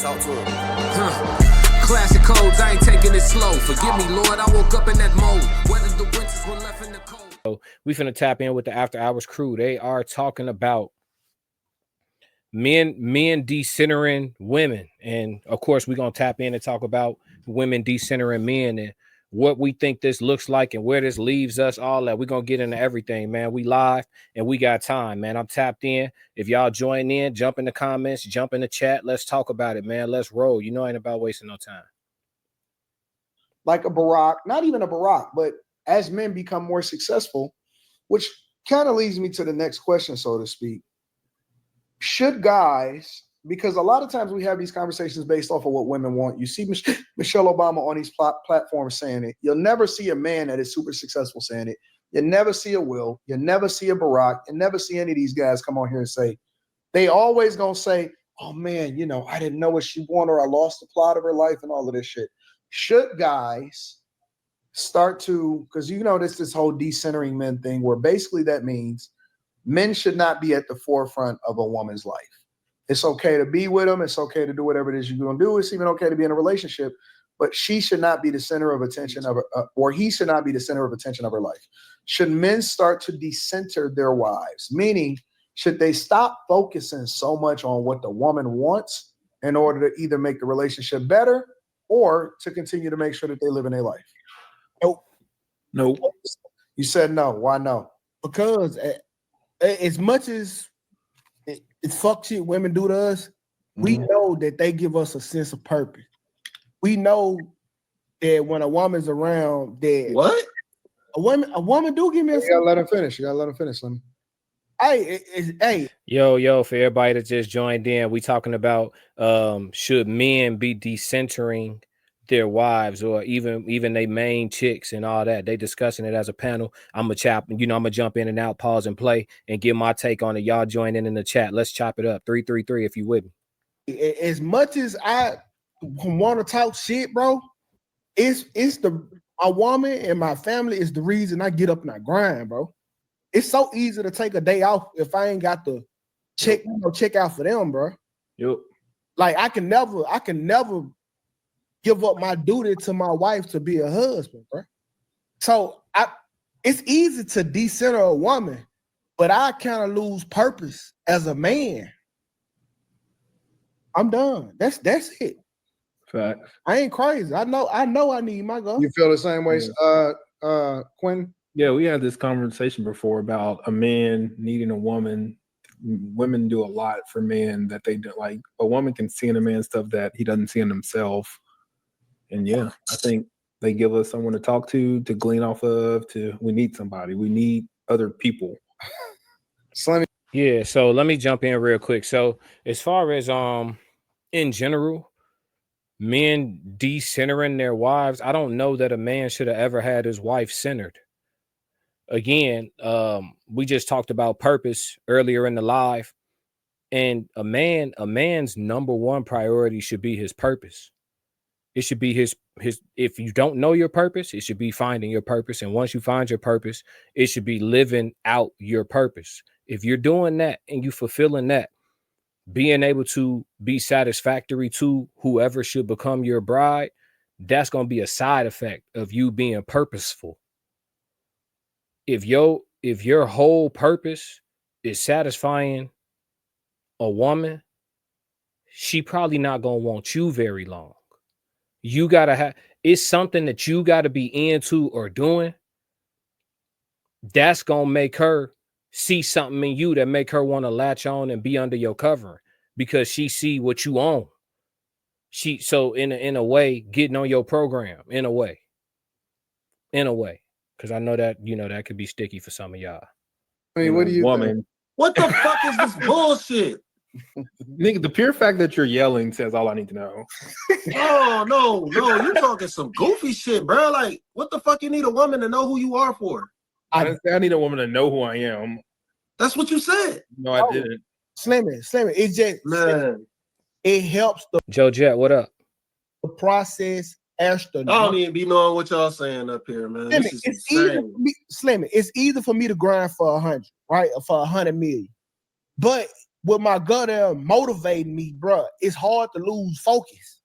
Talk to him. Classic codes, I ain't taking it slow. Forgive me, Lord, I woke up in that mode. Whether the winters were left in the cold. So we finna tap in with the After Hours crew. They are talking about men decentering women. And of course, we're gonna tap in and talk about women decentering men and what we think this looks like and where this leaves us, all that. We're gonna get into everything, man. We live and we got time, man. I'm tapped in. If y'all join in, jump in the comments, jump in the chat. Let's talk about it, man. Let's roll. You know, ain't about wasting no time. Like a Barack, not even a Barack, but as men become more successful, which kind of leads me to the next question, so to speak. Should guys, because a lot of times we have these conversations based off of what women want. You see Michelle Obama on these platforms saying it. You'll never see a man that is super successful saying it. You never see a Will. You never see a Barack. You never see any of these guys come on here and say, they always going to say, oh man, you know, I didn't know what she wanted, or I lost the plot of her life and all of this shit. Should guys start to, because you know this whole decentering men thing, where basically that means men should not be at the forefront of a woman's life. It's okay to be with them. It's okay to do whatever it is you're going to do. It's even okay to be in a relationship, but she should not be the center of attention of her, or he should not be the center of attention of her life. Should men start to decenter their wives? Meaning, should they stop focusing so much on what the woman wants in order to either make the relationship better or to continue to make sure that they live in their life? Nope. You said no. Why no? Because as much as it's fuck shit women do to us, we know that they give us a sense of purpose. We know that when a woman's around, that what a woman do give me a. You gotta let her finish. You gotta let her finish. Let me. Hey. Yo, for everybody that just joined in, we talking about should men be decentering their wives or even they main chicks and all that. They discussing it as a panel. I'm gonna jump in and out, pause and play and give my take on it. Y'all join in the chat. Let's chop it up. 333 if you with me. As much as I want to talk shit, bro, it's a woman and my family is the reason I get up and I grind, bro. It's so easy to take a day off if I ain't got to check out for them, bro. Yep. Like I can never give up my duty to my wife to be a husband, bro. So it's easy to decenter a woman, but I kind of lose purpose as a man. I'm done. That's it. Facts. I ain't crazy. I know I need my girl. You feel the same way, Quinn? Yeah, we had this conversation before about a man needing a woman. Women do a lot for men that they don't like. A woman can see in a man stuff that he doesn't see in himself. And yeah, I think they give us someone to talk to glean off of. We need somebody. We need other people. Yeah, so let me jump in real quick. So as far as in general, men decentering their wives, I don't know that a man should have ever had his wife centered. Again, we just talked about purpose earlier in the live, and a man's number one priority should be his purpose. It should be his if you don't know your purpose, it should be finding your purpose. And once you find your purpose, it should be living out your purpose. If you're doing that and you fulfilling that, being able to be satisfactory to whoever should become your bride, that's going to be a side effect of you being purposeful. If your whole purpose is satisfying a woman, she probably not going to want you very long. You got to have, it's something that you got to be into or doing. That's going to make her see something in you that make her want to latch on and be under your covering because she see what you own. So in a way, getting on your program in a way, because I know that, that could be sticky for some of y'all. I mean, what do you think? What the fuck is this bullshit? Nigga, the pure fact that you're yelling says all I need to know. Oh, no, you talking some goofy shit, bro. Like, what the fuck you need a woman to know who you are for? I need a woman to know who I am. That's what you said. No, I didn't. Slimmy. It just, man, it helps Joe Jet, what up? The process. I don't even be knowing what y'all saying up here, man. Slimmy, it's easy for me to grind for 100, right? Or for 100 million. But with my gut there motivating me, bro, it's hard to lose focus.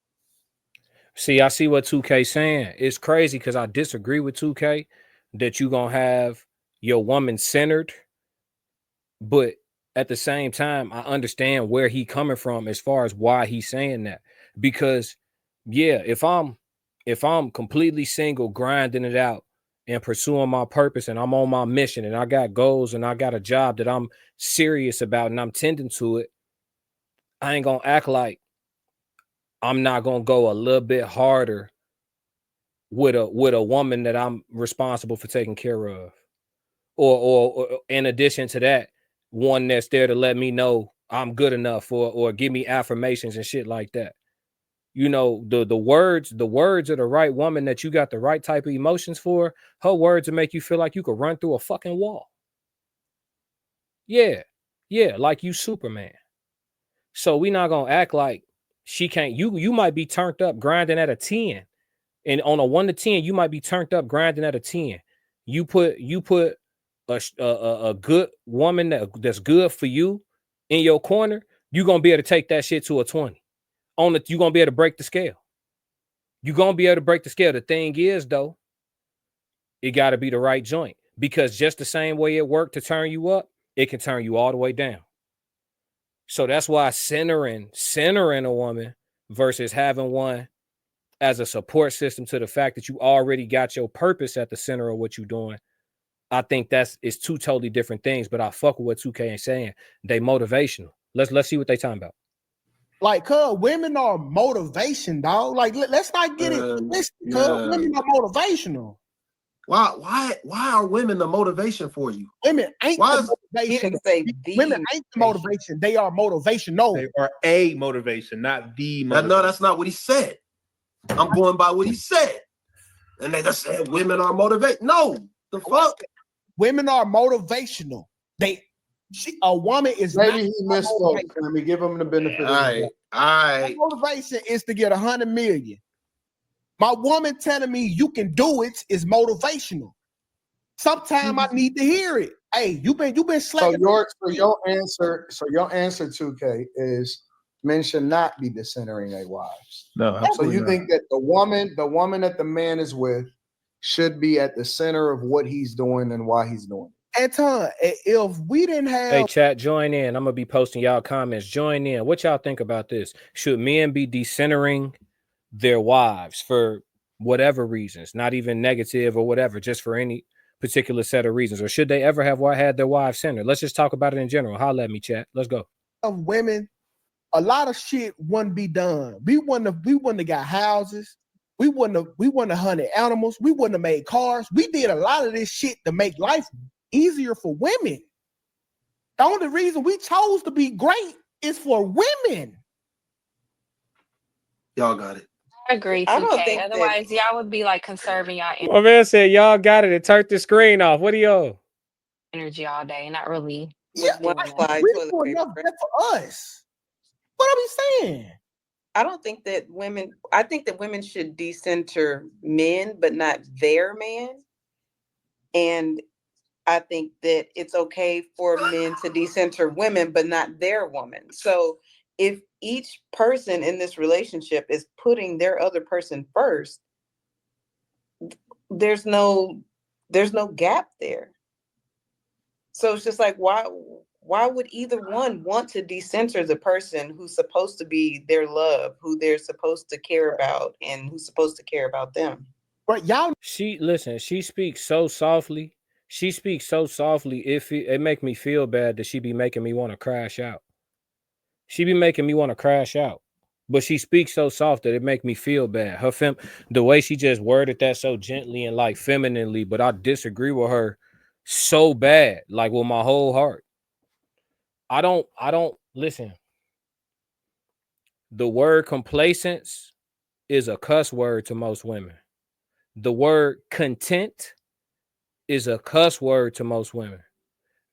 See, I see what 2K saying. It's crazy because I disagree with 2K that you gonna have your woman centered, but at the same time, I understand where he coming from as far as why he's saying that. Because yeah, if I'm completely single, grinding it out and pursuing my purpose, and I'm on my mission, and I got goals, and I got a job that I'm serious about, and I'm tending to it, I ain't gonna act like I'm not gonna go a little bit harder with a woman that I'm responsible for taking care of, or in addition to that, one that's there to let me know I'm good enough, or give me affirmations and shit like that. You know, the words of the right woman that you got the right type of emotions for, her words will make you feel like you could run through a fucking wall. Yeah, like you Superman. So we not gonna act like she can't. You might be turned up grinding at a 10. And on a 1 to 10, you might be turned up grinding at a 10. You put a good woman that's good for you in your corner, you're gonna be able to take that shit to a 20. You're gonna be able to break the scale. You're gonna be able to break the scale. The thing is, though, it gotta be the right joint. Because just the same way it worked to turn you up, it can turn you all the way down. So that's why centering a woman versus having one as a support system to the fact that you already got your purpose at the center of what you're doing, I think it's two totally different things. But I fuck with what 2K ain't saying. They motivational. Let's see what they talking about. Like, women are motivation, dog. Like, let's not get it twisted. Women are motivational. Why are women the motivation for you? Women ain't Why the motivation. Women ain't the motivation. They are motivational. They are a motivation, not the motivation. No, that's not what he said. I'm going by what he said. And they just said women are motivated. No, the fuck? Women are motivational. A woman is maybe he misspoke. Let me give him the benefit. All right. My motivation is to get 100 million. My woman telling me you can do it is motivational. Sometimes I need to hear it. Hey, you been slacking. So your answer 2K is men should not be decentering their wives. No, so you think that the woman that the man is with should be at the center of what he's doing and why he's doing it. Anton, if we didn't have Hey chat, join in. I'm gonna be posting y'all comments. Join in. What y'all think about this? Should men be decentering their wives for whatever reasons, not even negative or whatever, just for any particular set of reasons, or should they ever have had their wives centered? Let's just talk about it in general. Holla at me, chat. Let's go. Of women, a lot of shit wouldn't be done. We wouldn't have got houses. We wouldn't have hunted animals. We wouldn't have made cars. We did a lot of this shit to make life easier for women. The only reason we chose to be great is for women. Y'all got it. I agree, 2K. Otherwise, y'all would be like conserving y'all My man said y'all got it and turned the screen off. What are y'all? energy all day, not really. Yeah, we're doing enough for us. What are we saying? I think that women should decenter men, but not their man. And I think that it's okay for men to decenter women, but not their woman. So if each person in this relationship is putting their other person first, there's no gap there. So it's just like, why would either one want to decenter the person who's supposed to be their love, who they're supposed to care about, and who's supposed to care about them? But y'all, she speaks so softly. She speaks so softly. It make me feel bad that she be making me want to crash out. She be making me want to crash out. But she speaks so soft that it make me feel bad. The way she just worded that so gently and like femininely, but I disagree with her so bad, like with my whole heart. I don't listen. The word complacence is a cuss word to most women. The word content is a cuss word to most women.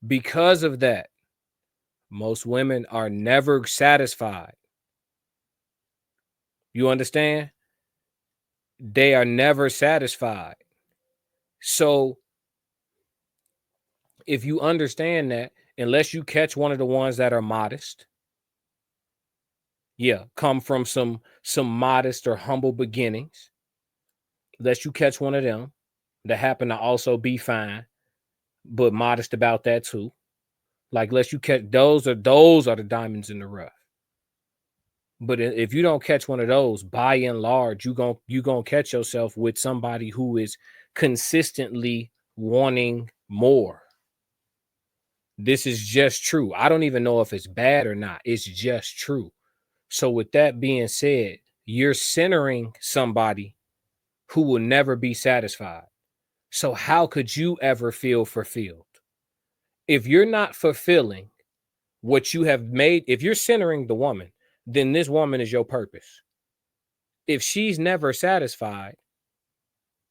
Because of that, most women are never satisfied. You understand? They are never satisfied. So if you understand that, unless you catch one of the ones that are modest. Yeah, come from some modest or humble beginnings. Unless you catch one of them that happen to also be fine, but modest about that too. Like, unless you catch those are the diamonds in the rough. But if you don't catch one of those, by and large, you gonna catch yourself with somebody who is consistently wanting more. This is just true. I don't even know if it's bad or not. It's just true. So with that being said, you're centering somebody who will never be satisfied. So how could you ever feel fulfilled? If you're not fulfilling what you have made, if you're centering the woman, then this woman is your purpose. If she's never satisfied,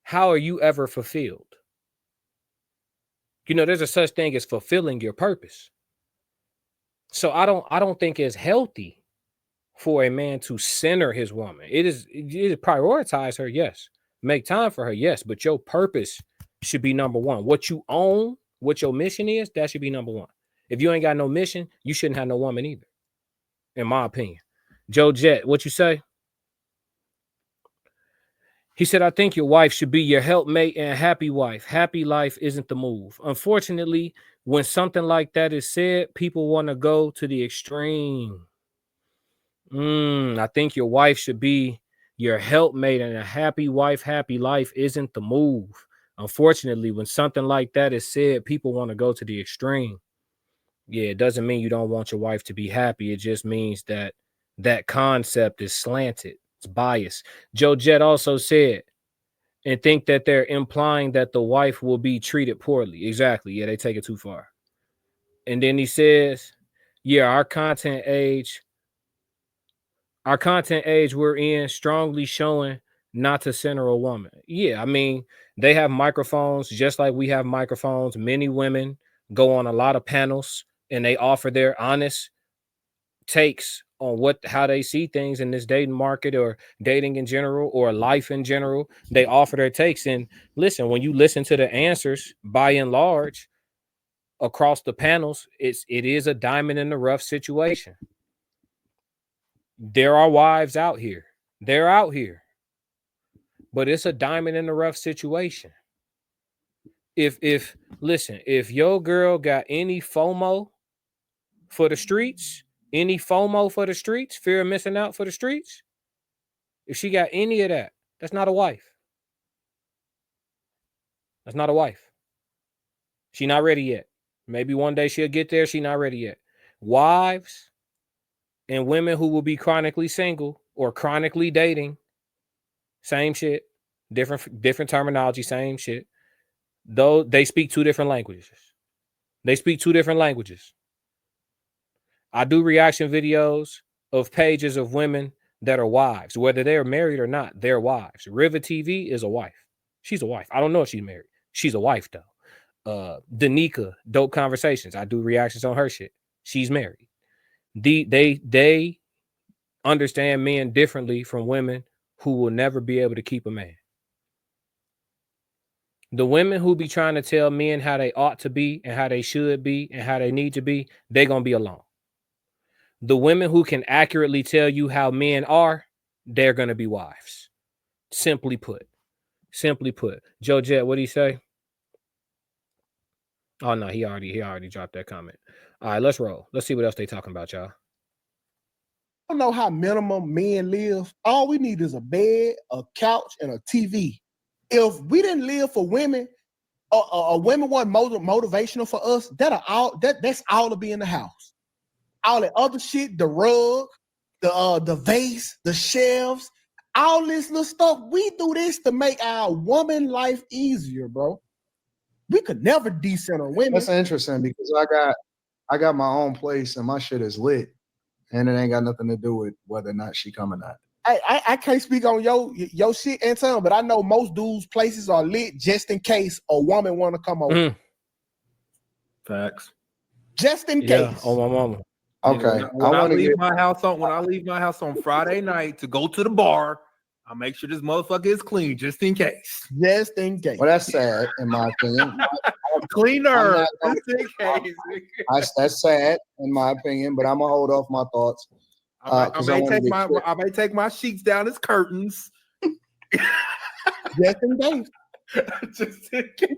how are you ever fulfilled? You know, there's a such thing as fulfilling your purpose. So I don't think it's healthy for a man to center his woman. It is prioritize her, yes. Make time for her, yes. But your purpose should be number one. What you own, what your mission is, that should be number one. If you ain't got no mission, you shouldn't have no woman either, in my opinion. Joe Jet, what you say? He said, I think your wife should be your helpmate and happy wife. Happy life isn't the move. Unfortunately, when something like that is said, people want to go to the extreme. I think your wife should be your helpmate and a happy wife, happy life isn't the move. Unfortunately, when something like that is said, people want to go to the extreme. Yeah, it doesn't mean you don't want your wife to be happy. It just means that that concept is slanted. It's biased. Joe Jet also said, and think that they're implying that the wife will be treated poorly. Exactly. Yeah, they take it too far. And then he says, yeah, our content age we're in strongly showing not to center a woman. Yeah, I mean, they have microphones just like we have microphones. Many women go on a lot of panels and they offer their honest takes on how they see things in this dating market or dating in general or life in general. They offer their takes. And listen, when you listen to the answers, by and large, across the panels, it is a diamond in the rough situation. There are wives out here. They're out here. But it's a diamond in the rough situation. If your girl got any FOMO for the streets, fear of missing out for the streets, if she got any of that, that's not a wife. That's not a wife. She not ready yet. Maybe one day she'll get there. She not ready yet. Wives and women who will be chronically single or chronically dating, same shit, different terminology, same shit. Though they speak two different languages. I do reaction videos of pages of women that are wives, whether they're married or not, they're wives. Riva TV is a wife. She's a wife. I don't know if she's married. She's a wife though. Danica, Dope Conversations. I do reactions on her shit. She's married. They understand men differently from women who will never be able to keep a man. The women who be trying to tell men how they ought to be and how they should be and how they need to be, they're going to be alone. The women who can accurately tell you how men are, they're going to be wives. Simply put. Joe Jet, what did he say? Oh, no, he already dropped that comment. All right, let's roll. Let's see what else they talking about, y'all. I don't know how minimum men live. All we need is a bed, a couch, and a TV. If we didn't live for women, women weren't motivational for us, that's all to be in the house. All that other shit, the rug, the vase, the shelves, all this little stuff, we do this to make our woman life easier, bro. We could never decenter women. That's interesting because I got my own place and my shit is lit, and it ain't got nothing to do with whether or not she coming out. I can't speak on your shit, Anton, but I know most dudes' places are lit just in case a woman want to come over. Facts. Just in case. Oh, my mama. Okay. When I leave my house on Friday night to go to the bar, I make sure this motherfucker is clean just in case. Well, that's sad in my opinion. Cleaner. I'm Just in case. That's sad in my opinion, but I'm gonna hold off my thoughts. I 'Cause I wanna get clear. may take my sheets down as curtains. Just in case. Just in case.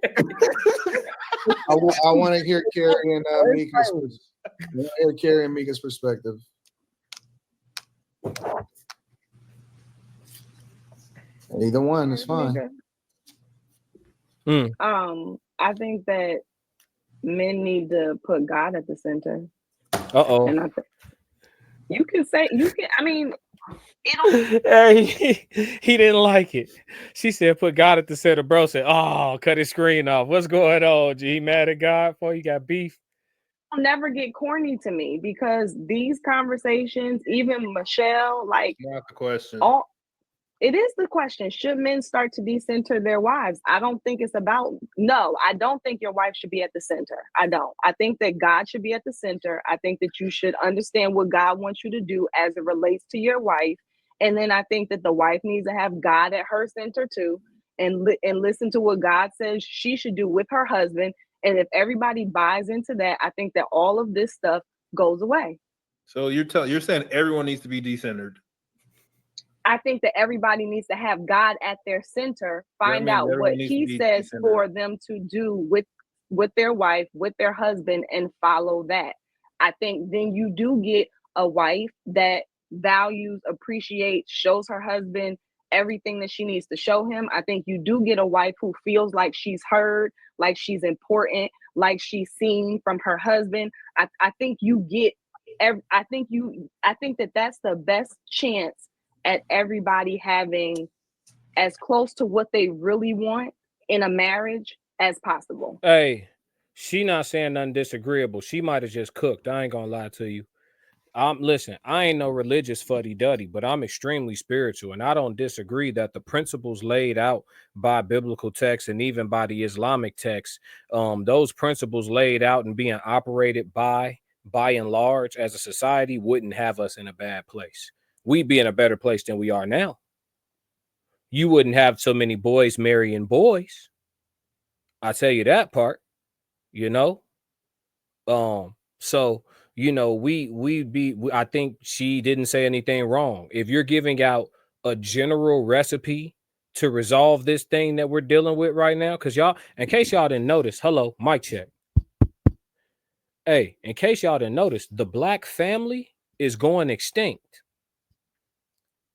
I want to hear Carrie and Mika's perspective. Either one is fine. I think that men need to put God at the center. And you can. I mean, it'll. Hey, he didn't like it. She said, "Put God at the center." Bro said, "Oh, cut his screen off. What's going on? G, he mad at God for you got beef?" It'll never get corny to me because these conversations, even Michelle, like, Not the question. It is the question. Should men start to decenter their wives? I don't think it's about, no, I don't think your wife should be at the center. I don't. I think that God should be at the center. I think that you should understand what God wants you to do as it relates to your wife. And then I think that the wife needs to have God at her center too, and listen to what God says she should do with her husband. And if everybody buys into that, I think that all of this stuff goes away. So you're saying everyone needs to be decentered. I think that everybody needs to have God at their center, find out what he says for them to do with their wife, with their husband, and follow that. I think then you do get a wife that values, appreciates, shows her husband everything that she needs to show him. I think you do get a wife who feels like she's heard, like she's important, like she's seen from her husband. I think you get, I think that that's the best chance at everybody having as close to what they really want in a marriage as possible. Hey, she not saying nothing disagreeable. She might have just cooked. I ain't gonna lie to you. Listen, I ain't no religious fuddy-duddy, but I'm extremely spiritual, and I don't disagree that the principles laid out by biblical texts and even by the Islamic texts, those principles laid out and being operated by and large as a society wouldn't have us in a bad place. We'd be in a better place than we are now. You wouldn't have so many boys marrying boys. I tell you that part, you know. So I think she didn't say anything wrong. If you're giving out a general recipe to resolve this thing that we're dealing with right now, because y'all, in case y'all didn't notice, hello, mic check. Hey, in case y'all didn't notice, the black family is going extinct.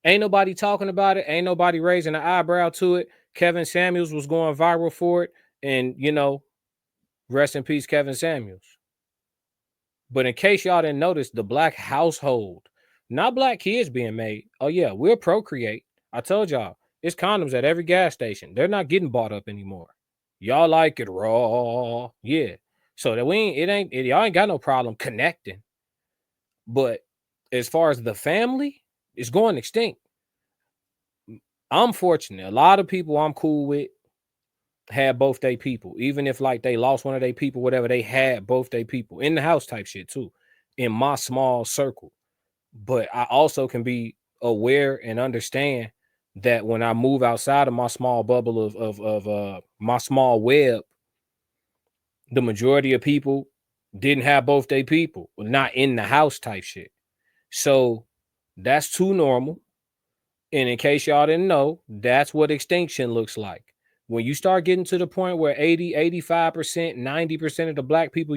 Ain't nobody talking about it. Ain't nobody raising an eyebrow to it. Kevin Samuels was going viral for it. And, rest in peace, Kevin Samuels. But in case y'all didn't notice, the black household, not black kids being made. Oh, yeah, we'll procreate. I told y'all, it's condoms at every gas station. They're not getting bought up anymore. Y'all like it raw. Yeah. So that y'all ain't got no problem connecting. But as far as the family, it's going extinct. I'm fortunate. A lot of people I'm cool with had both their people. Even if like they lost one of their people, whatever, they had both their people in the house type shit too, in my small circle. But I also can be aware and understand that when I move outside of my small bubble of my small web, the majority of people didn't have both their people, not in the house type shit. So that's too normal. And in case y'all didn't know, that's what extinction looks like. When you start getting to the point where 80, 85%, 90% of the black people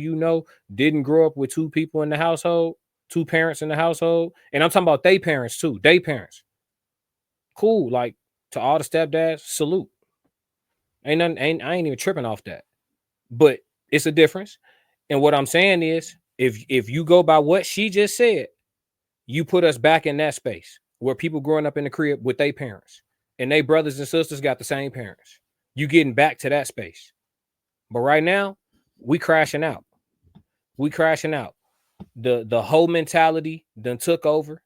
didn't grow up with two people in the household, two parents in the household. And I'm talking about they parents too, they parents. Cool. Like, to all the stepdads, salute. I ain't even tripping off that. But it's a difference. And what I'm saying is, if you go by what she just said, you put us back in that space where people growing up in the crib with their parents and they brothers and sisters got the same parents. You getting back to that space. But right now, we crashing out. The whole mentality done took over.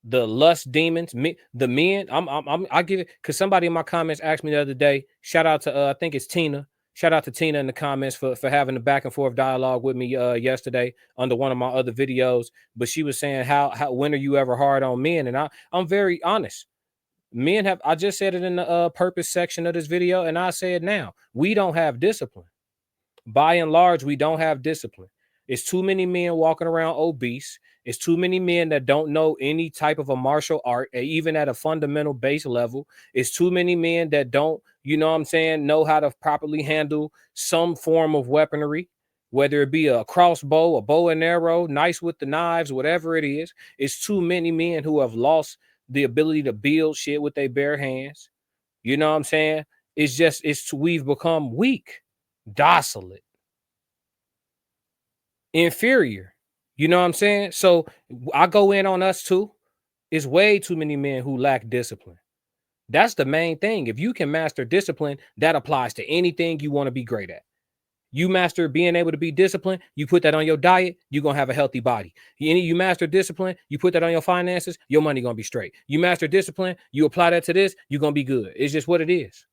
The lust demons, the men. I give it because somebody in my comments asked me the other day. Shout out to I think it's Tina. Shout out to Tina in the comments for having the back and forth dialogue with me yesterday under one of my other videos. But she was saying how when are you ever hard on men? And I'm very honest. Men have, I just said it in the purpose section of this video, and I say it now. We don't have discipline. By and large, we don't have discipline. It's too many men walking around obese. It's too many men that don't know any type of a martial art, even at a fundamental base level. It's too many men that don't, you know what I'm saying, know how to properly handle some form of weaponry, whether it be a crossbow, a bow and arrow, nice with the knives, whatever it is. It's too many men who have lost the ability to build shit with their bare hands. You know what I'm saying? We've become weak, docile, inferior. You know what I'm saying? So I go in on us too. It's way too many men who lack discipline. That's the main thing. If you can master discipline, that applies to anything you want to be great at. You master being able to be disciplined, you put that on your diet, you're going to have a healthy body. You master discipline, you put that on your finances, your money going to be straight. You master discipline, you apply that to this, you're going to be good. It's just what it is.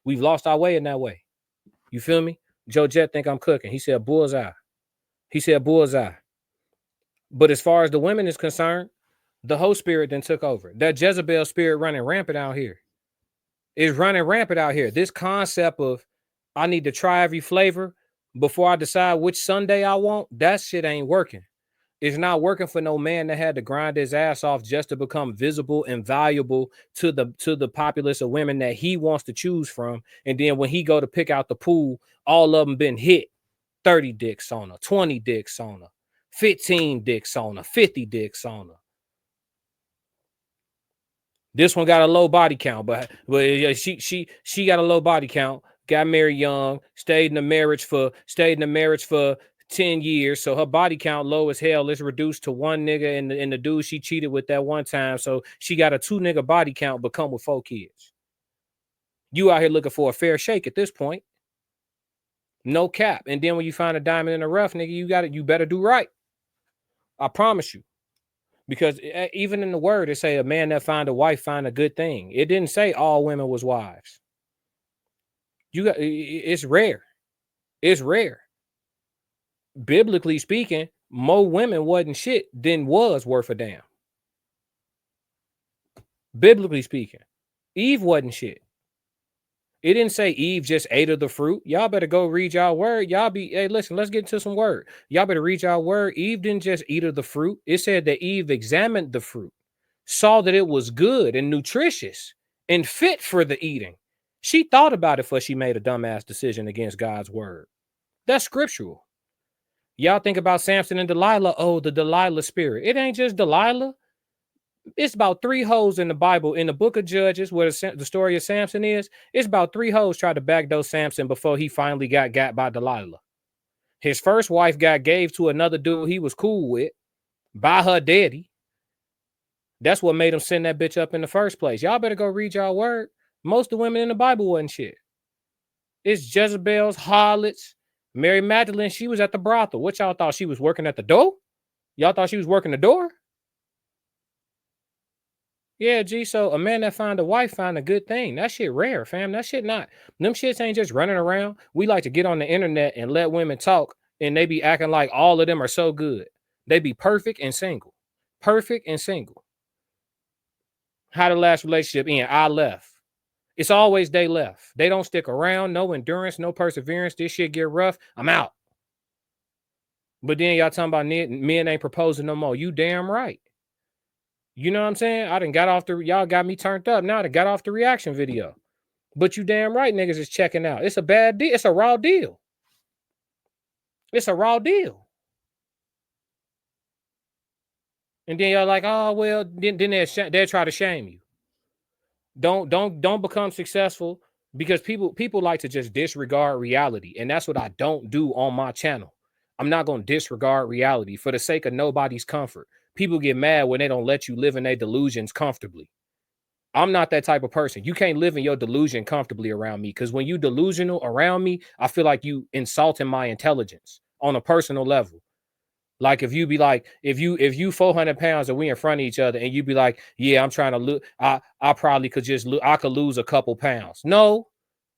We've lost our way in that way. You feel me? Joe Jet think I'm cooking. He said bullseye. But as far as the women is concerned, the whole spirit then took over. That Jezebel spirit running rampant out here. Is running rampant out here. This concept of I need to try every flavor before I decide which Sunday I want, that shit ain't working. It's not working for no man that had to grind his ass off just to become visible and valuable to the populace of women that he wants to choose from. And then when he go to pick out the pool, all of them been hit. 30 dicks on her, 20 dicks on her, 15 dicks on her, 50 dicks on her. This one got a low body count, but she got a low body count. Got married young, stayed in the marriage for 10 years. So her body count low as hell. It's reduced to one nigga and the dude she cheated with that one time. So she got a 2 nigga body count, but come with 4 kids. You out here looking for a fair shake at this point. No cap. And then when you find a diamond in the rough, nigga, you better do right. I promise you. Because even in the word, it say a man that find a wife find a good thing. It didn't say all women was wives. It's rare. It's rare. Biblically speaking, more women wasn't shit than was worth a damn. Biblically speaking, Eve wasn't shit. It didn't say Eve just ate of the fruit. Y'all better go read y'all word. Hey, listen, let's get into some word. Y'all better read y'all word. Eve didn't just eat of the fruit. It said that Eve examined the fruit, saw that it was good and nutritious and fit for the eating. She thought about it before she made a dumbass decision against God's word. That's scriptural. Y'all think about Samson and Delilah. Oh, the Delilah spirit. It ain't just Delilah. It's about 3 hoes in the Bible, in the book of Judges, where the story of Samson is. It's about 3 hoes tried to backdoor Samson before he finally got by Delilah. His first wife got gave to another dude he was cool with by her daddy. That's what made him send that bitch up in the first place. Y'all better go read y'all word. Most of the women in the Bible wasn't shit. It's Jezebel's, harlots. Mary Magdalene, she was at the brothel. What y'all thought? She was working at the door? Y'all thought she was working the door? Yeah, G, so a man that find a wife find a good thing. That shit rare, fam. That shit not. Them shits ain't just running around. We like to get on the internet and let women talk, and they be acting like all of them are so good. They be perfect and single. Perfect and single. How the last relationship end? I left. It's always they left. They don't stick around. No endurance, no perseverance. This shit get rough. I'm out. But then y'all talking about men ain't proposing no more. You damn right. You know what I'm saying? I done got off y'all got me turned up. Now I done got off the reaction video. But you damn right niggas is checking out. It's a bad deal. It's a raw deal. It's a raw deal. And then y'all like, oh, well, then they'll try to shame you. Don't become successful because people like to just disregard reality. And that's what I don't do on my channel. I'm not going to disregard reality for the sake of nobody's comfort. People get mad when they don't let you live in their delusions comfortably. I'm not that type of person. You can't live in your delusion comfortably around me because when you delusional around me, I feel like you insulting my intelligence on a personal level. Like if you be like, if you 400 pounds and we in front of each other and you be like, yeah, I'm trying to lose. I probably could I could lose a couple pounds. No,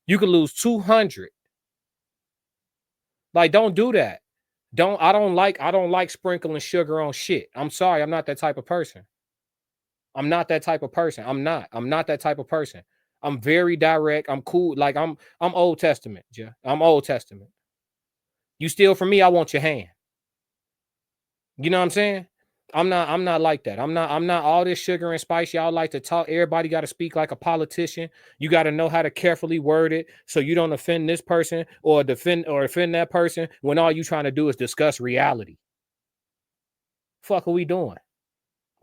you could lose 200. Like, don't do that. I don't like sprinkling sugar on shit. I'm sorry. I'm not that type of person. I'm not that type of person. I'm not that type of person. I'm very direct. I'm cool. Like I'm Old Testament. Yeah. I'm Old Testament. You steal from me, I want your hand. You know what I'm saying? I'm not like that. I'm not all this sugar and spice. Y'all like to talk. Everybody got to speak like a politician. You got to know how to carefully word it so you don't offend this person or offend that person when all you trying to do is discuss reality. Fuck are we doing?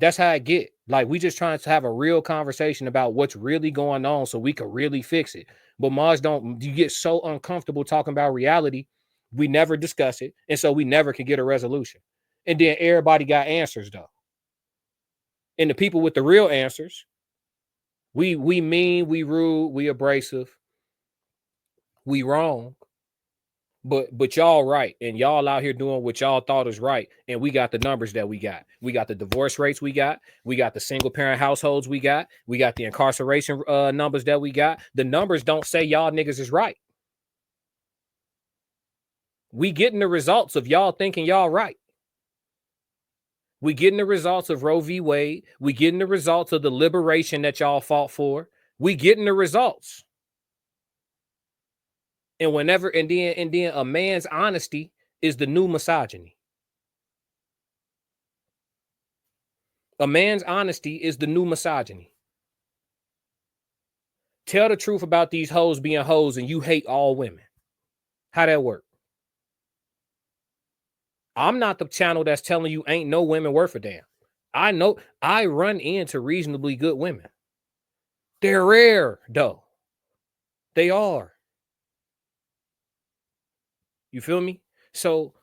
That's how I get. Like, we just trying to have a real conversation about what's really going on so we can really fix it. But Mars you get so uncomfortable talking about reality, we never discuss it. And so we never can get a resolution. And then everybody got answers, though. And the people with the real answers, we mean, we rude, we abrasive, we wrong. But y'all right, and y'all out here doing what y'all thought is right, and we got the numbers that we got. We got the divorce rates we got the single parent households we got the incarceration numbers that we got. The numbers don't say y'all niggas is right. We getting the results of y'all thinking y'all right. We getting the results of Roe v. Wade. We getting the results of the liberation that y'all fought for. We getting the results. And then a man's honesty is the new misogyny. A man's honesty is the new misogyny. Tell the truth about these hoes being hoes and you hate all women. How that work? I'm not the channel that's telling you ain't no women worth a damn. I know I run into reasonably good women. They're rare, though. They are. You feel me? So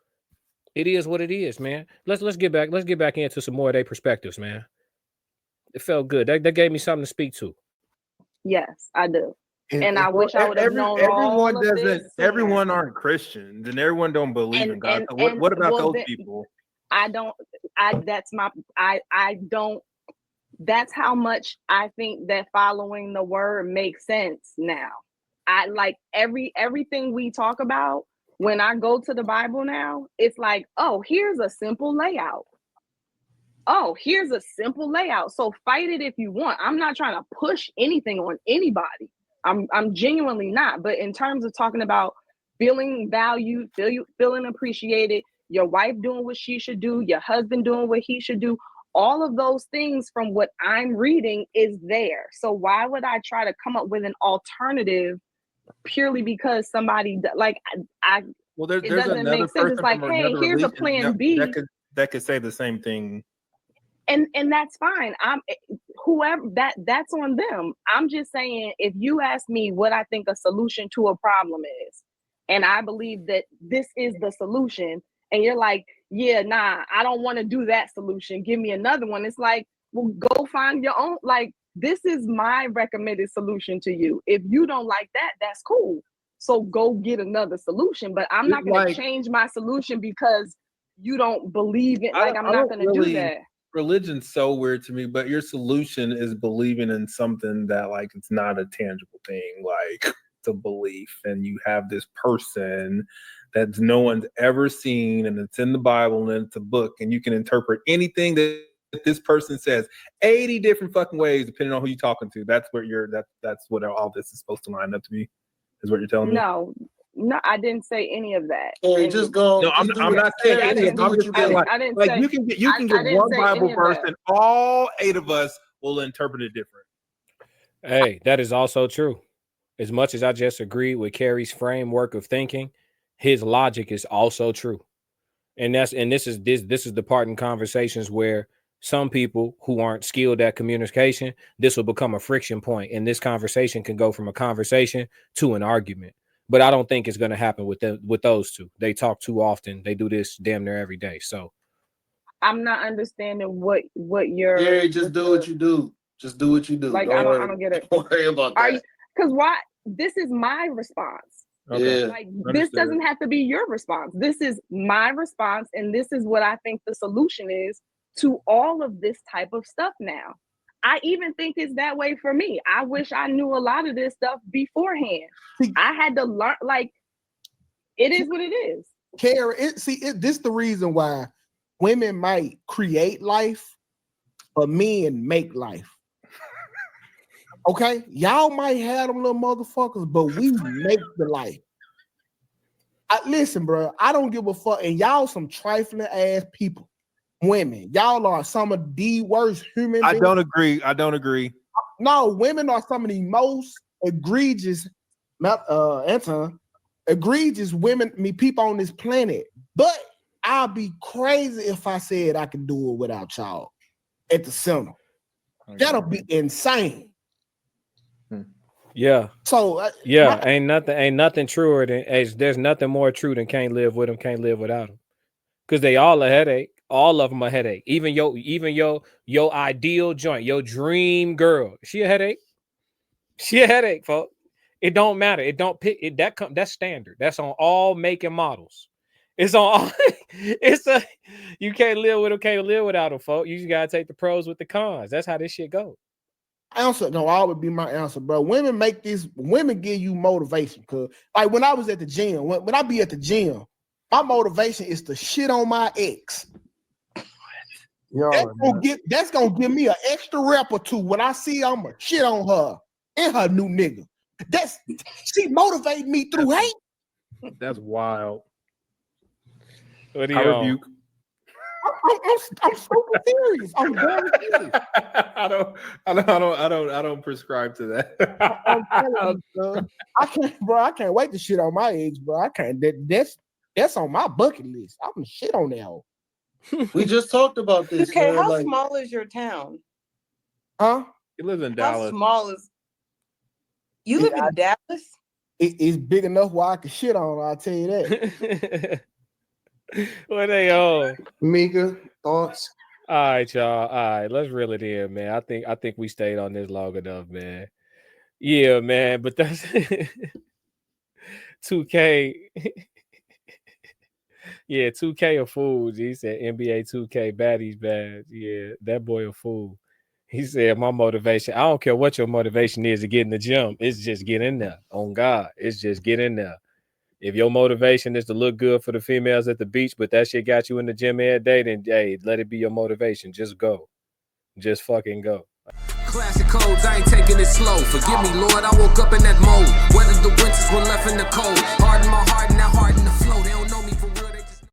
it is what it is, man. Let's get back into some more of their perspectives, man. It felt good. That gave me something to speak to. Yes, I do. And I wish I would have known all of this. Everyone aren't Christians, and everyone don't believe in God. So what about those people? That's how much I think that following the word makes sense now. I like everything we talk about. When I go to the Bible now, it's like, oh, here's a simple layout. Oh, here's a simple layout. So fight it if you want. I'm not trying to push anything on anybody. I'm genuinely not. But in terms of talking about feeling valued, feeling appreciated, your wife doing what she should do, your husband doing what he should do, all of those things from what I'm reading is there. So why would I try to come up with an alternative purely because somebody like there's it doesn't make sense. It's like, hey, here's a plan B that could say the same thing, and that's fine. I'm whoever that's on them. I'm just saying, if you ask me what I think a solution to a problem is, and I believe that this is the solution, and you're like, yeah, nah, I don't want to do that solution, give me another one. It's like, well, go find your own. Like, this is my recommended solution to you. If you don't like that, that's cool. So go get another solution. But I'm not going to change my solution because you don't believe it. Like, I'm not going to do that. Religion's so weird to me, but your solution is believing in something that, like, it's not a tangible thing. Like, it's a belief, and you have this person that no one's ever seen, and it's in the Bible, and it's a book, and you can interpret anything that this person says 80 different fucking ways depending on who you're talking to. That's what that's what all this is supposed to line up to be, is what you're telling me. No, I didn't say any of that. Hey, just go. No, I'm not saying any of it. I didn't like say, you can get one Bible verse and all 8 of us will interpret it different. Hey, that is also true. As much as I just agree with Carrie's framework of thinking, his logic is also true. And this is the part in conversations where some people who aren't skilled at communication, this will become a friction point, and this conversation can go from a conversation to an argument. But I don't think it's going to happen with those two. They talk too often. They do this damn near every day. So I'm not understanding what you're. Yeah, just do what you do. Just do what you do. Like, I don't get it. Don't worry about that. Because why? This is my response. Okay. Yeah. Like, this doesn't have to be your response. This is my response, and this is what I think the solution is to all of this type of stuff now. I even think it's that way for me. I wish I knew a lot of this stuff beforehand. I had to learn, like, it is what it is. Kara, this the reason why women might create life, but men make life. Okay? Y'all might have them little motherfuckers, but we make the life. Listen, bro, I don't give a fuck. And y'all some trifling ass people. Women. Y'all are some of the worst human beings. I don't agree. No, women are some of the most egregious, Anton, egregious people on this planet. But I'll be crazy if I said I could do it without y'all at the center. That'll be insane. Yeah. So ain't nothing truer than there's nothing more true than can't live with them, can't live without them. Because they all a headache. All of them a headache. Even your ideal joint, your dream girl. She a headache. She a headache, folks. It don't matter. It don't pick it. That's standard. That's on all make and models. It's on all. You can't live with them, can't live without them, folks. You just gotta take the pros with the cons. That's how this shit goes. Answer no, always be my answer, bro. Women give you motivation. Cause like when I was at the gym, when I be at the gym, my motivation is to shit on my ex. That's gonna give me an extra rep or two when I see I'm gonna shit on her and her new nigga. She motivated me through hate. That's wild. What do you rebuke? I'm super serious. I'm very serious. I don't prescribe to that. I'm telling you, I can't wait to shit on my ex, bro. I can't. That's on my bucket list. I'm gonna shit on that hoe. We just talked about this. Okay, man. how small is your town? Huh? He lives in How Dallas. small is you live in Dallas? It's big enough where I can shit on. I'll tell you that. What they on? Mika, thoughts? All right, y'all. All right, let's reel it in, man. I think we stayed on this long enough, man. Yeah, man. But that's 2K. Yeah, 2K a fool. He said NBA 2K baddies bad. Yeah, that boy a fool. He said my motivation. I don't care what your motivation is to get in the gym. It's just get in there. On God, it's just get in there. If your motivation is to look good for the females at the beach, but that shit got you in the gym every day, then hey, let it be your motivation. Just go. Just fucking go. Classic codes, I ain't taking it slow. Forgive me, Lord, I woke up in that mode. Weathered the winters when left in the cold. Harden my heart and that heart in the flow. They don't